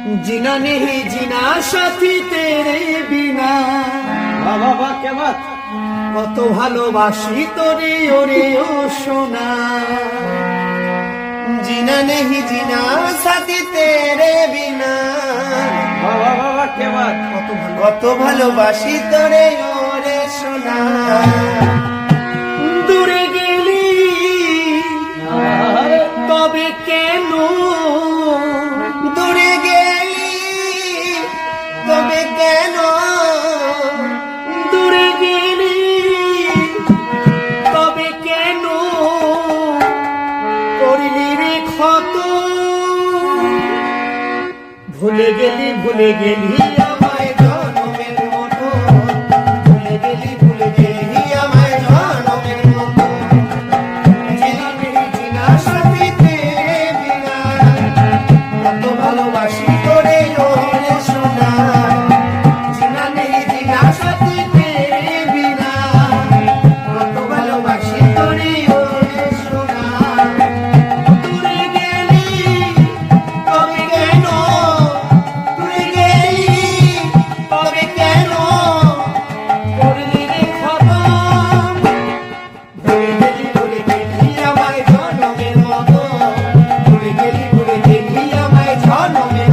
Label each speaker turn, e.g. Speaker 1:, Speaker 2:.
Speaker 1: जीना नहीं जीना साथी तेरे बिना।
Speaker 2: বাবা বাবা কে বাত
Speaker 1: কত ভালোবাসি তোরে ওরে ও সোনা। जीना नहीं जीना साथी तेरे बिना।
Speaker 2: বাবা বাবা কে বাত
Speaker 1: কত ভালোবাসি তোরে ওরে সোনা। দূরে গেলি তবে কেন, দূরে গেলি তবে কেন, দূরে গেলি তবে কেন, করলি রে ক্ষত। ভুলে গেলি আমায় জনমের মতো, ভুলে গেলি আমায় জনমের মতো। জিনা নেই জিনা সাথী তেরে বিনা। কত ভালোবাসি তোরে ওরে সোনা। জিনা নেই জিনা সাথী তেরে বিনা। কত ভালোবাসি তোরে ওরে সোনা। দূরে গেলি তবে কেন, দূরে গেলি তবে কেন, করলি রে খতম। ভুলে গেলি আমায় জনমের মতো, ভুলে গেলি আমায় জনমের